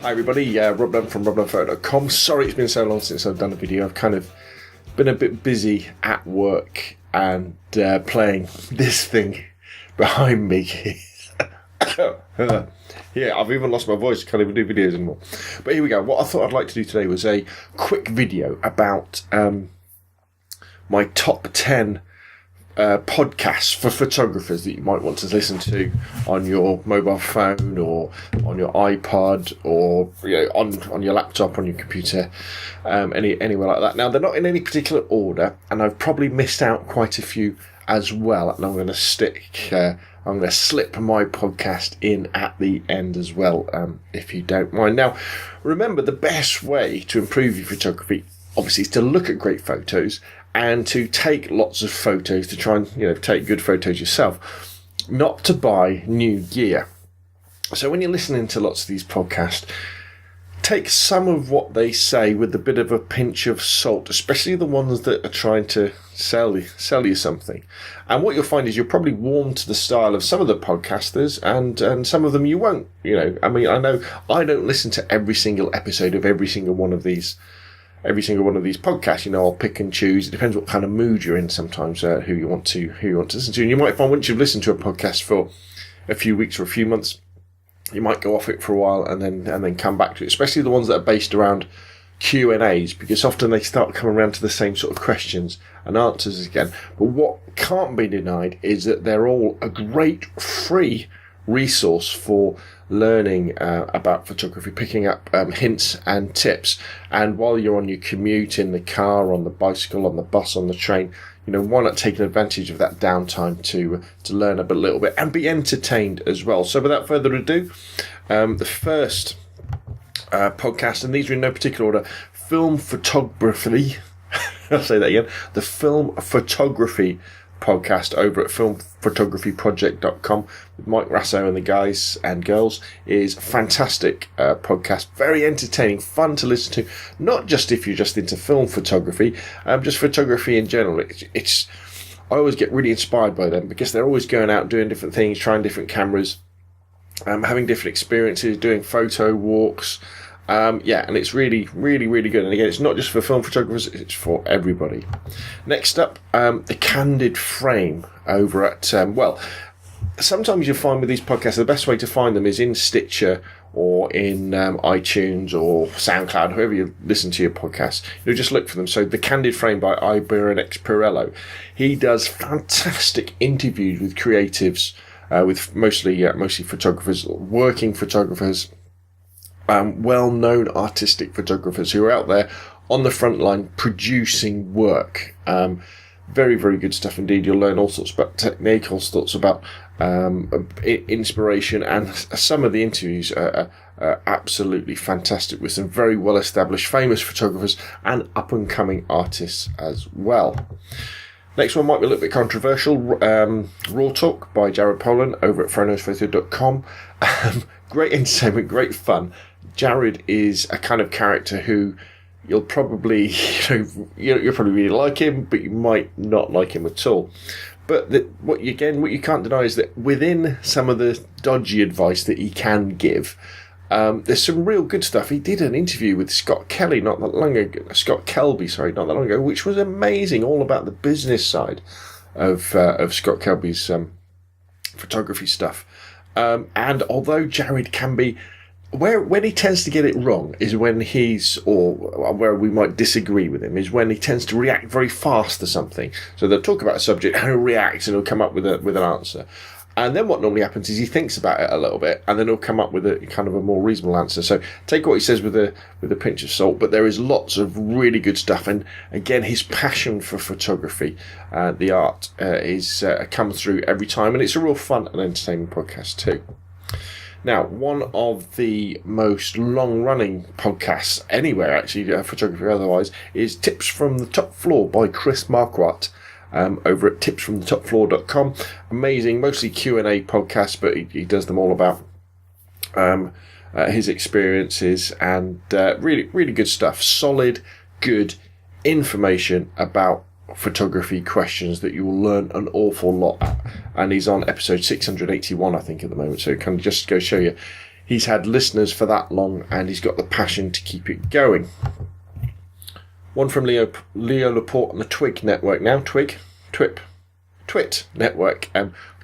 Hi everybody, Rob Dunn from robdunphoto.com. Sorry it's been so long since I've done a video. I've kind of been a bit busy at work and playing this thing behind me. Yeah, I've even lost my voice, can't even do videos anymore. But here we go. What I thought I'd like to do today was a quick video about my top 10 podcasts for photographers that you might want to listen to on your mobile phone or on your iPod or on your laptop, on your computer, anywhere like that. Now, they're not in any particular order, and I've probably missed out quite a few as well, and I'm going to slip my podcast in at the end as well, if you don't mind. Now, remember, the best way to improve your photography, obviously, is to look at great photos and to take lots of photos, to try and take good photos yourself, not to buy new gear. So when you're listening to lots of these podcasts, take some of what they say with a bit of a pinch of salt, especially the ones that are trying to sell you something. And what you'll find is you'll probably warm to the style of some of the podcasters, and some of them you won't. I mean, I know I don't listen to every single episode of every single one of these podcasts. I'll pick and choose. It depends what kind of mood you're in sometimes, who you want to listen to. And you might find once you've listened to a podcast for a few weeks or a few months, you might go off it for a while and then come back to it, especially the ones that are based around Q&As, because often they start coming around to the same sort of questions and answers again. But what can't be denied is that they're all a great free resource for learning about photography, picking up hints and tips. And while you're on your commute, in the car, on the bicycle, on the bus, on the train, why not take advantage of that downtime to learn a little bit and be entertained as well. So without further ado, the first podcast, and these are in no particular order: film photography. I'll say that again: the film photography podcast over at filmphotographyproject.com with Mike Rasso and the guys and girls is a fantastic podcast, very entertaining, fun to listen to, not just if you're just into film photography, just photography in general. It's I always get really inspired by them because they're always going out doing different things, trying different cameras, having different experiences, doing photo walks. And it's really, really, really good. And again, it's not just for film photographers, it's for everybody. Next up, the Candid Frame over at, sometimes you'll find with these podcasts, the best way to find them is in Stitcher or in iTunes or SoundCloud, whoever you listen to your podcast. Just look for them. So the Candid Frame by Iberenex Pirello. He does fantastic interviews with creatives, with mostly photographers, working photographers, well-known artistic photographers who are out there on the front line producing work. Very, very good stuff indeed. You'll learn all sorts about technique, all sorts about inspiration, and some of the interviews are absolutely fantastic with some very well-established, famous photographers and up-and-coming artists as well. Next one might be a little bit controversial. Raw Talk by Jared Poland over at phronosphoto.com. Great entertainment, great fun. Jared is a kind of character who you'll probably, you'll probably really like him, but you might not like him at all. But what you can't deny is that within some of the dodgy advice that he can give, there's some real good stuff. He did an interview with Scott Kelby not that long ago, which was amazing, all about the business side of Scott Kelby's photography stuff. And although Jared can be, when he tends to get it wrong is when where we might disagree with him, is when he tends to react very fast to something. So they'll talk about a subject and he'll react and he'll come up with an answer. And then what normally happens is he thinks about it a little bit and then he'll come up with a kind of a more reasonable answer. So take what he says with a pinch of salt, but there is lots of really good stuff. And again, his passion for photography, the art, is comes through every time. And it's a real fun and entertaining podcast too. Now, one of the most long-running podcasts anywhere, actually, photography or otherwise, is Tips from the Top Floor by Chris Marquardt. Over at tipsfromthetopfloor.com. Amazing, mostly Q&A podcasts, but he does them all about his experiences, and really, really good stuff. Solid, good information about photography questions that you will learn an awful lot at. And he's on episode 681, I think, at the moment, so it can just go show you he's had listeners for that long, and he's got the passion to keep it going. One from Leo Laporte on the Twit network now. Twit network.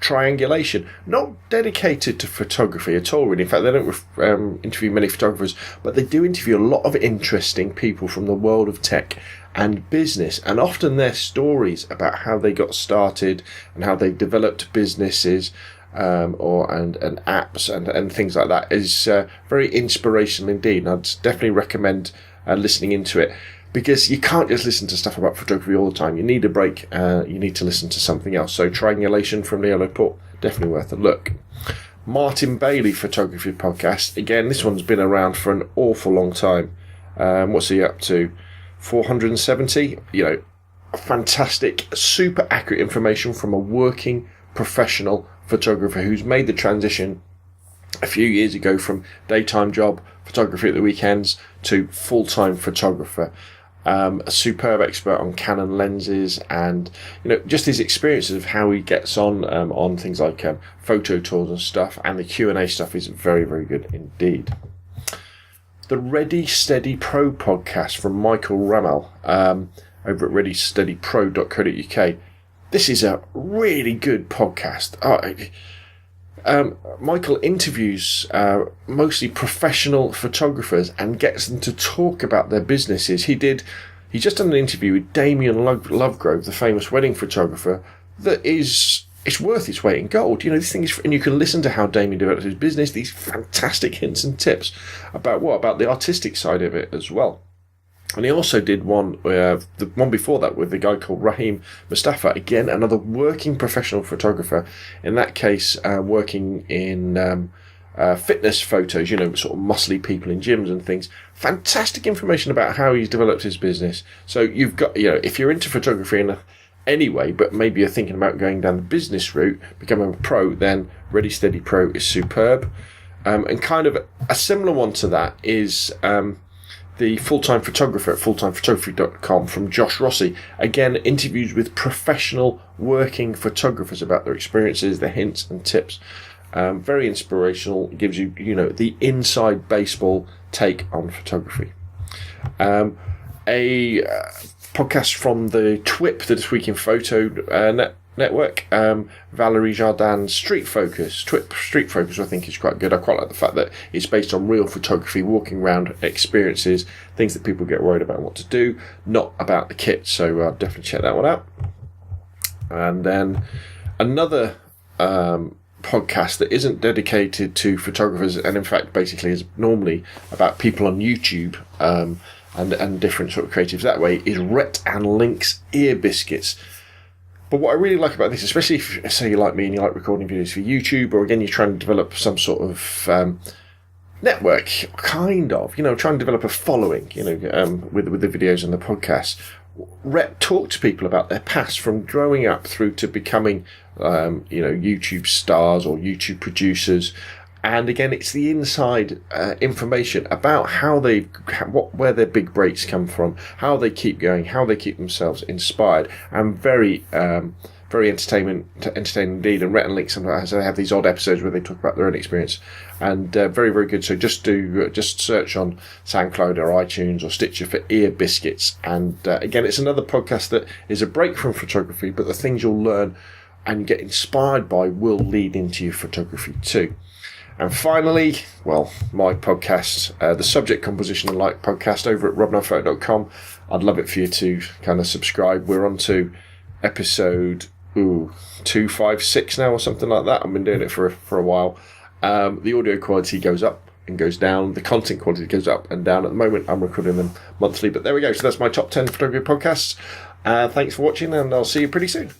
Triangulation. Not dedicated to photography at all, really. In fact, they don't interview many photographers, but they do interview a lot of interesting people from the world of tech and business, and often their stories about how they got started and how they developed businesses and apps and things like that is very inspirational indeed. And I'd definitely recommend listening into it, because you can't just listen to stuff about photography all the time. You need a break. You need to listen to something else. So Triangulation from Leo Laporte, definitely worth a look. Martin Bailey Photography Podcast. Again, this one's been around for an awful long time. What's he up to? 470? Fantastic, super accurate information from a working professional photographer who's made the transition a few years ago from daytime job, photography at the weekends, to full-time photographer. A superb expert on Canon lenses, and just his experiences of how he gets on things like photo tours and stuff, and the Q&A stuff is very, very good indeed. The Ready Steady Pro podcast from Michael Rammel over at readysteadypro.co.uk. This is a really good podcast. Michael interviews mostly professional photographers and gets them to talk about their businesses. He's just done an interview with Damien Lovegrove, the famous wedding photographer, that it's worth its weight in gold. This thing is, and you can listen to how Damien developed his business, these fantastic hints and tips about the artistic side of it as well. And he also did the one before that with the guy called Raheem Mustafa, again another working professional photographer, in that case working in fitness photos, sort of muscly people in gyms and things. Fantastic information about how he's developed his business. So you've got, if you're into photography anyway, but maybe you're thinking about going down the business route, becoming a pro, then Ready Steady Pro is superb. And kind of a similar one to that is the Full-Time Photographer at fulltimephotography.com from Josh Rossi. Again, interviews with professional working photographers about their experiences, their hints and tips. Very inspirational. Gives you, the inside baseball take on photography. A podcast from the TWIP, the This Week in Photo network. Valerie Jardin's Street Focus. TWIP Street Focus, I think, is quite good. I quite like the fact that it's based on real photography, walking around experiences, things that people get worried about what to do, not about the kit. So definitely check that one out. And then another podcast that isn't dedicated to photographers, and in fact basically is normally about people on YouTube and different sort of creatives that way, is Rhett and Link's Ear Biscuits. But what I really like about this, especially if, say, you like me and you like recording videos for YouTube, or again, you're trying to develop some sort of network, kind of, trying to develop a following, with the videos and the podcasts. Rhett talked to people about their past, from growing up through to becoming, YouTube stars or YouTube producers. And again, it's the inside information about where their big breaks come from, how they keep going, how they keep themselves inspired, and very entertaining indeed. And Rhett and Link sometimes they have these odd episodes where they talk about their own experience, and very, very good. So just search on SoundCloud or iTunes or Stitcher for Ear Biscuits. And again, it's another podcast that is a break from photography, but the things you'll learn and get inspired by will lead into your photography too. And finally, my podcast, the Subject Composition and Light podcast over at robnophoto.com. I'd love it for you to kind of subscribe. We're on to episode 256 now or something like that. I've been doing it for a while. The audio quality goes up and goes down. The content quality goes up and down. At the moment, I'm recording them monthly. But there we go. So that's my top 10 photography podcasts. Thanks for watching, and I'll see you pretty soon.